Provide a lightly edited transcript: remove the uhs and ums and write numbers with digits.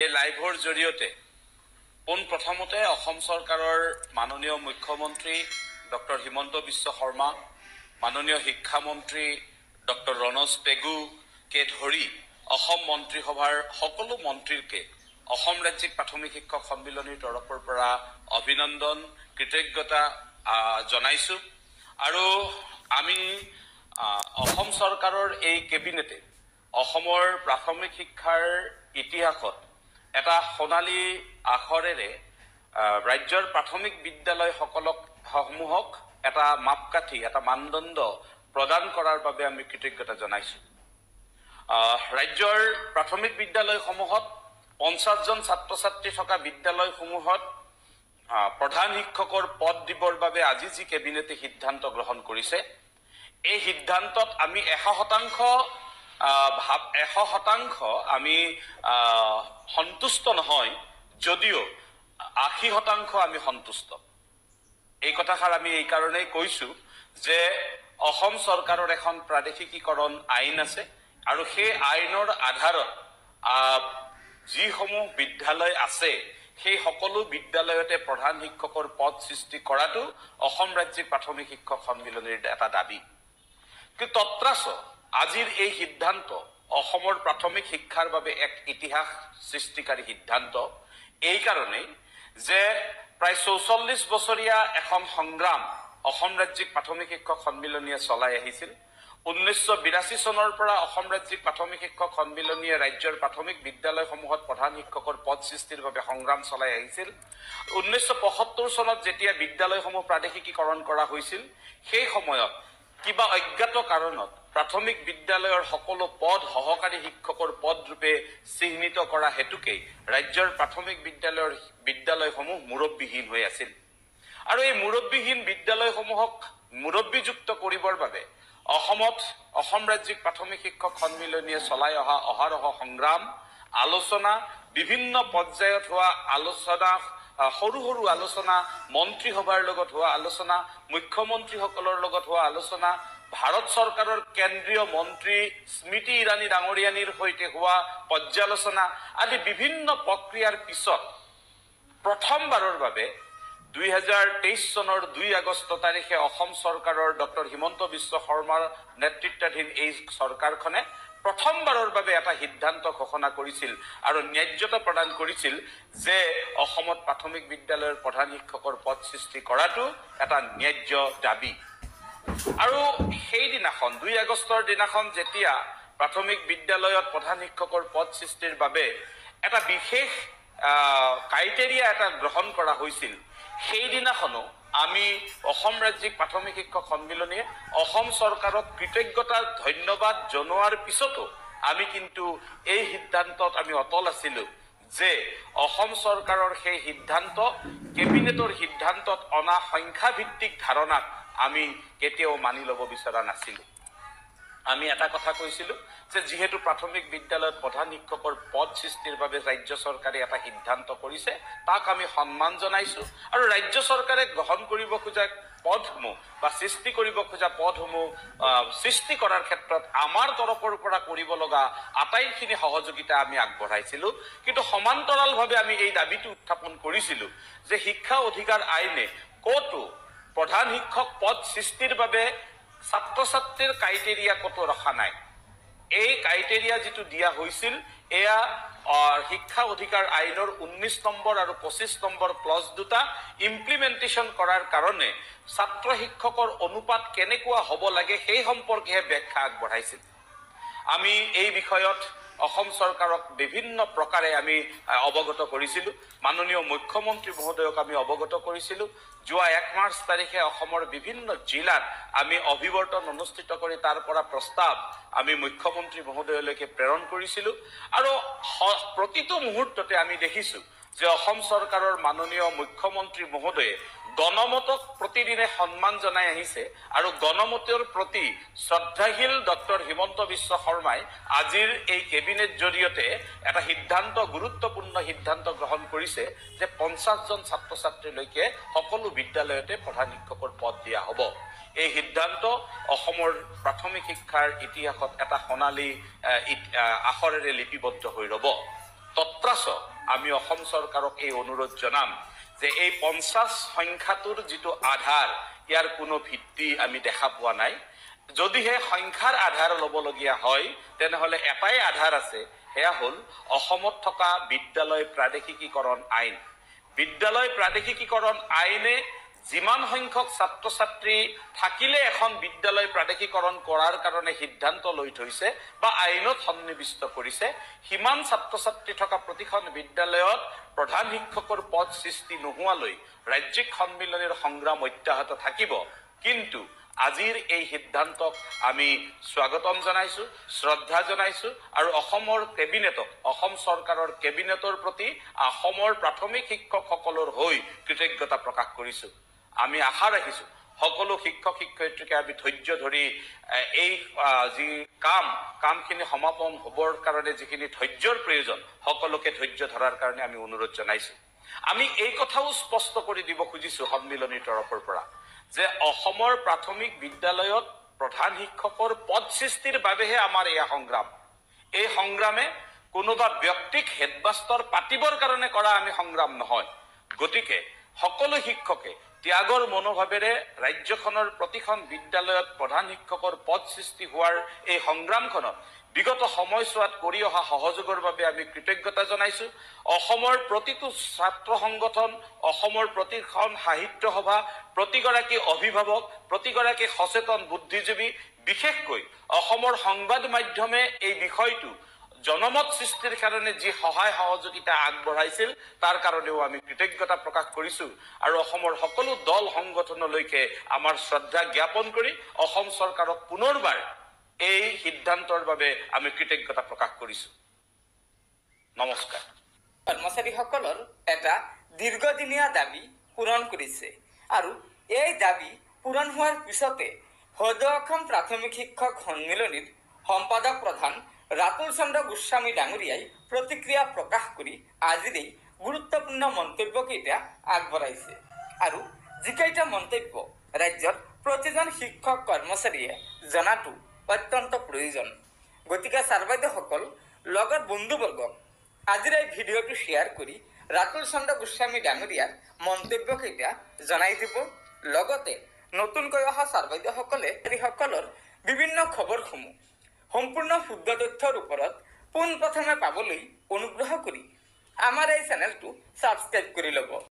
এই লাইভৰ জৰিয়তে পোনপ্ৰথমতে অসম চৰকাৰৰ মাননীয় মুখ্যমন্ত্ৰী ডক্টৰ হিমন্ত বিশ্ব শৰ্মা, মাননীয় শিক্ষামন্ত্ৰী ডক্টৰ ৰণোজ পেগুকে ধৰি অসম মন্ত্ৰীসভাৰ সকলো মন্ত্ৰীকে অসম ৰাজ্যিক প্ৰাথমিক শিক্ষক সন্মিলনীৰ তৰফৰ পৰা অভিনন্দন, কৃতজ্ঞতা জনাইছো। আৰু আমি অসম চৰকাৰৰ এই কেবিনেটে অসমৰ প্ৰাথমিক শিক্ষাৰ ইতিহাসত এটা সোণালী আখৰেৰে ৰাজ্যৰ প্ৰাথমিক বিদ্যালয়সমূহক এটা মাপকাঠি, এটা মানদণ্ড প্ৰদান কৰাৰ বাবে আমি কৃতজ্ঞতা জনাইছো। ৰাজ্যৰ প্ৰাথমিক বিদ্যালয়সমূহত 50 জন ছাত্ৰ ছাত্ৰী থকা বিদ্যালয়সমূহত প্ৰধান শিক্ষকৰ পদ দিবৰ বাবে আজি যি কেবিনেটে সিদ্ধান্ত গ্ৰহণ কৰিছে, এই সিদ্ধান্তত আমি 100% আমি সন্তুষ্ট নহয়, যদিও 80% আমি সন্তুষ্ট। এই কথাষাৰ আমি এই কাৰণেই কৈছো যে অসম চৰকাৰৰ এখন প্ৰাদেশিকীকৰণ আইন আছে আৰু সেই আইনৰ আধাৰত যিসমূহ বিদ্যালয় আছে সেই সকলো বিদ্যালয়তে প্ৰধান শিক্ষকৰ পদ সৃষ্টি কৰাটো অসম ৰাজ্যিক প্ৰাথমিক শিক্ষক সন্মিলনীৰ এটা দাবী। কিন্তু তত্ৰাচ আজিৰ এই সিদ্ধান্ত অসমৰ প্ৰাথমিক শিক্ষাৰ বাবে এক ইতিহাস সৃষ্টিকাৰী সিদ্ধান্ত। এই কাৰণেই যে প্ৰায় 44 বছৰীয়া এখন সংগ্ৰাম অসম ৰাজ্যিক প্ৰাথমিক শিক্ষক সন্মিলনীয়ে চলাই আহিছিল। 1982 চনৰ পৰা অসম ৰাজ্যিক প্ৰাথমিক শিক্ষক সন্মিলনীয়ে ৰাজ্যৰ প্ৰাথমিক বিদ্যালয়সমূহত প্ৰধান শিক্ষকৰ পদ সৃষ্টিৰ বাবে সংগ্ৰাম চলাই আহিছিল। 1975 চনত যেতিয়া বিদ্যালয়সমূহ প্ৰাদেশিকীকৰণ কৰা হৈছিল, সেই সময়ত কিবা অজ্ঞাত কাৰণত প্ৰাথমিক বিদ্যালয়ৰ সকলো পদ সহকাৰী শিক্ষকৰ পদ ৰূপে চিহ্নিত কৰা হেতুকেই ৰাজ্যৰ প্ৰাথমিক বিদ্যালয়সমূহ মুৰব্বীহীন হৈ আছিল। আৰু এই মুৰব্বীহীন বিদ্যালয়সমূহক মুৰব্বীযুক্ত কৰিবৰ বাবে অসম ৰাজ্যিক প্ৰাথমিক শিক্ষক সন্মিলনীয়ে চলাই অহা অহাৰহ সংগ্ৰাম, আলোচনা, বিভিন্ন পৰ্যায়ত হোৱা আলোচনা, সৰু সৰু আলোচনা, মন্ত্ৰীসভাৰ লগত হোৱা আলোচনা, মুখ্যমন্ত্ৰীসকলৰ লগত হোৱা আলোচনা, ভাৰত চৰকাৰৰ কেন্দ্ৰীয় মন্ত্ৰী স্মৃতি ইৰাণী ডাঙৰীয়ানীৰ সৈতে হোৱা পৰ্যালোচনা আদি বিভিন্ন প্ৰক্ৰিয়াৰ পিছত প্ৰথমবাৰৰ বাবে 2023 চনৰ 2 আগষ্ট তাৰিখে অসম চৰকাৰৰ ডক্টৰ হিমন্ত বিশ্ব শৰ্মাৰ নেতৃত্বাধীন এই চৰকাৰখনে প্ৰথমবাৰৰ বাবে এটা সিদ্ধান্ত ঘোষণা কৰিছিল আৰু ন্যায্যতা প্ৰদান কৰিছিল যে অসমত প্ৰাথমিক বিদ্যালয়ৰ প্ৰধান শিক্ষকৰ পদ সৃষ্টি কৰাটো এটা ন্যায্য দাবী। আৰু সেইদিনাখন 2 আগষ্টৰ দিনাখন যেতিয়া প্ৰাথমিক বিদ্যালয়ত প্ৰধান শিক্ষকৰ পদ সৃষ্টিৰ বাবে এটা বিশেষ ক্ৰাইটেৰিয়া এটা গ্ৰহণ কৰা হৈছিল, সেইদিনাখনো আমি অসম ৰাজ্যিক প্ৰাথমিক শিক্ষক সন্মিলনীয়ে অসম চৰকাৰক কৃতজ্ঞতা ধন্যবাদ জনোৱাৰ পিছতো আমি কিন্তু এই সিদ্ধান্তত আমি অটল আছিলো যে অসম চৰকাৰৰ সেই সিদ্ধান্ত, কেবিনেটৰ সিদ্ধান্তত অনা সংখ্যাভিত্তিক ধাৰণাক আমি কেতিয়াও মানি ল'ব বিচৰা নাছিলো। আমি এটা কথা কৈছিলো যে যিহেতু প্ৰাথমিক বিদ্যালয়ত প্ৰধান শিক্ষকৰ পদ সৃষ্টিৰ বাবে ৰাজ্য চৰকাৰে এটা সিদ্ধান্ত কৰিছে, তাক আমি সন্মান জনাইছো। আৰু ৰাজ্য চৰকাৰে গ্ৰহণ কৰিব খোজা পদসমূহ বা সৃষ্টি কৰিব খোজা পদসমূহ সৃষ্টি কৰাৰ ক্ষেত্ৰত আমাৰ তৰফৰ পৰা কৰিব লগা আটাইখিনি সহযোগিতা আমি আগবঢ়াইছিলো। কিন্তু সমান্তৰালভাৱে আমি এই দাবীটো উত্থাপন কৰিছিলো যে শিক্ষা অধিকাৰ আইনে ক'তো প্ৰধান শিক্ষক পদ সৃষ্টিৰ বাবে ছাত্ৰ ছাত্ৰীৰ ক্ৰাইটেৰিয়া ক'তো ৰখা নাই। এই ক্ৰাইটেৰিয়া যিটো দিয়া হৈছিল এয়া শিক্ষা অধিকাৰ আইনৰ 19 নম্বৰ আৰু 25 নম্বৰ ক্লজ দুটা ইমপ্লিমেণ্টেশ্যন কৰাৰ কাৰণে ছাত্ৰ শিক্ষকৰ অনুপাত কেনেকুৱা হ'ব লাগে সেই সম্পৰ্কেহে ব্যাখ্যা আগবঢ়াইছিল। আমি এই বিষয়ত অসম চৰকাৰক বিভিন্ন প্ৰকাৰে আমি অৱগত কৰিছিলো। মাননীয় মুখ্যমন্ত্ৰী মহোদয়ক আমি অৱগত কৰিছিলো। যোৱা 1 মাৰ্চ তাৰিখে অসমৰ বিভিন্ন জিলাত আমি অভিৱৰ্তন অনুষ্ঠিত কৰি তাৰ পৰা প্ৰস্তাৱ আমি মুখ্যমন্ত্ৰী মহোদয়লৈকে প্ৰেৰণ কৰিছিলো। আৰু প্ৰতিটো মুহূৰ্ততে আমি দেখিছো যে অসম চৰকাৰৰ মাননীয় মুখ্যমন্ত্ৰী মহোদয়ে গণমতক প্ৰতিদিনে সন্মান জনাই আহিছে আৰু গণমতৰ প্ৰতি শ্ৰদ্ধাশীল ডক্টৰ হিমন্ত বিশ্ব শৰ্মাই আজিৰ এই কেবিনেট জৰিয়তে এটা সিদ্ধান্ত, গুৰুত্বপূৰ্ণ সিদ্ধান্ত গ্ৰহণ কৰিছে যে 50 জন ছাত্ৰ ছাত্ৰীলৈকে সকলো বিদ্যালয়তে প্ৰধান শিক্ষকৰ পদ দিয়া হ'ব। এই সিদ্ধান্ত অসমৰ প্ৰাথমিক শিক্ষাৰ ইতিহাসত এটা সোণালী আখৰেৰে লিপিবদ্ধ হৈ ৰ'ব। তত্ৰাচ আমি অসম চৰকাৰক এই অনুৰোধ জনাম যে এই 50 সংখ্যাটোৰ যিটো আধাৰ ইয়াৰ কোনো ভিত্তি আমি দেখা পোৱা নাই। যদিহে সংখ্যাৰ আধাৰ ল'বলগীয়া হয় তেনেহ'লে এটাই আধাৰ আছে, সেয়া হ'ল অসমত থকা বিদ্যালয় প্ৰাদেশিকীকৰণ আইন। বিদ্যালয় প্ৰাদেশিকীকৰণ আইনে যিমান সংখ্যক ছাত্ৰ ছাত্ৰী থাকিলে এখন বিদ্যালয় প্ৰাদেশিকৰণ কৰাৰ কাৰণে সিদ্ধান্ত লৈ থৈছে বা আইনত সন্নিৱিষ্ট কৰিছে, সিমান ছাত্ৰ ছাত্ৰী থকা প্ৰতিখন বিদ্যালয়ত প্ৰধান শিক্ষকৰ পদ সৃষ্টি নোহোৱালৈ ৰাজ্যিক সন্মিলনীৰ সংগ্ৰাম অব্যাহত থাকিব। কিন্তু আজিৰ এই সিদ্ধান্তক আমি স্বাগতম জনাইছো, শ্ৰদ্ধা জনাইছো আৰু অসমৰ কেবিনেটক, অসম চৰকাৰৰ কেবিনেটৰ প্ৰতি অসমৰ প্ৰাথমিক শিক্ষকসকলৰ হৈ কৃতজ্ঞতা প্ৰকাশ কৰিছো। আমি আশা ৰাখিছো সকলো শিক্ষক শিক্ষয়িত্ৰীকে আমি ধৈৰ্য ধৰি এই যি কামখিনি সমাপন হ'বৰ কাৰণে যিখিনি ধৈৰ্যৰ প্ৰয়োজন, সকলোকে ধৈৰ্য ধৰাৰ কাৰণে আমি অনুৰোধ জনাইছো। আমি এই কথাও স্পষ্ট কৰি দিব খুজিছো সন্মিলনীৰ তৰফৰ পৰা যে অসমৰ প্ৰাথমিক বিদ্যালয়ত প্ৰধান শিক্ষকৰ পদ সৃষ্টিৰ বাবেহে আমাৰ এয়া সংগ্ৰাম। এই সংগ্ৰামে কোনোবা ব্যক্তিক হেডমাষ্টাৰ পাতিবৰ কাৰণে কৰা আমি সংগ্ৰাম নহয়। গতিকে সকলো শিক্ষকে ত্যাগৰ মনোভাৱেৰে ৰাজ্যখনৰ প্ৰতিখন বিদ্যালয়ত প্ৰধান শিক্ষকৰ পদ সৃষ্টি হোৱাৰ এই সংগ্ৰামখনত বিগত সময়ছোৱাত কৰি অহা সহযোগৰ বাবে আমি কৃতজ্ঞতা জনাইছো। অসমৰ প্ৰতিটো ছাত্ৰ সংগঠন, অসমৰ প্ৰতিখন সাহিত্য সভা, প্ৰতিগৰাকী অভিভাৱক, প্ৰতিগৰাকী সচেতন বুদ্ধিজীৱী, বিশেষকৈ অসমৰ সংবাদ মাধ্যমে এই বিষয়টো জনমত সৃষ্টিৰ কাৰণে যি সহায় সহযোগিতা আগবঢ়াইছিল তাৰ কাৰণেও আমি কৃতজ্ঞতা প্ৰকাশ কৰিছো আৰু অসমৰ সকলো দল সংগঠনলৈকে আমাৰ শ্ৰদ্ধা জ্ঞাপন কৰি অসম চৰকাৰক পুনৰবাৰ এই সিদ্ধান্তৰ বাবে আমি কৃতজ্ঞতা প্ৰকাশ কৰিছো। নমস্কাৰ। কৰ্মচাৰীসকলৰ এটা দীৰ্ঘদিনীয়া দাবী পূৰণ কৰিছে আৰু এই দাবী পূৰণ হোৱাৰ পিছতে সদৌ অসম প্ৰাথমিক শিক্ষক সন্মিলনীৰ সম্পাদক প্ৰধান ৰাতুল চন্দ্ৰ গোস্বামী ডাঙৰীয়াই প্ৰতিক্ৰিয়া প্ৰকাশ কৰি আজিৰ এই গুৰুত্বপূৰ্ণ মন্তব্যকেইটা আগবঢ়াইছে আৰু যিকেইটা মন্তব্য ৰাজ্যৰ প্ৰতিজন শিক্ষক কৰ্মচাৰীয়ে জনাটো অত্যন্ত প্ৰয়োজন। গতিকে ছাৰ বাইদেউসকল লগত বন্ধুবৰ্গক আজিৰ এই ভিডিঅ'টো শ্বেয়াৰ কৰি ৰাতুল চন্দ্ৰ গোস্বামী ডাঙৰীয়াৰ মন্তব্যকেইটা জনাই দিব। লগতে নতুনকৈ অহা ছাৰ বাইদেউসকলে সকলৰ বিভিন্ন খবৰসমূহ সম্পূৰ্ণ শুদ্ধ তথ্যৰ ওপৰত পোনপ্ৰথমে পাবলৈ অনুগ্ৰহ কৰি আমাৰ এই চেনেলটো ছাবস্ক্ৰাইব কৰি ল'ব।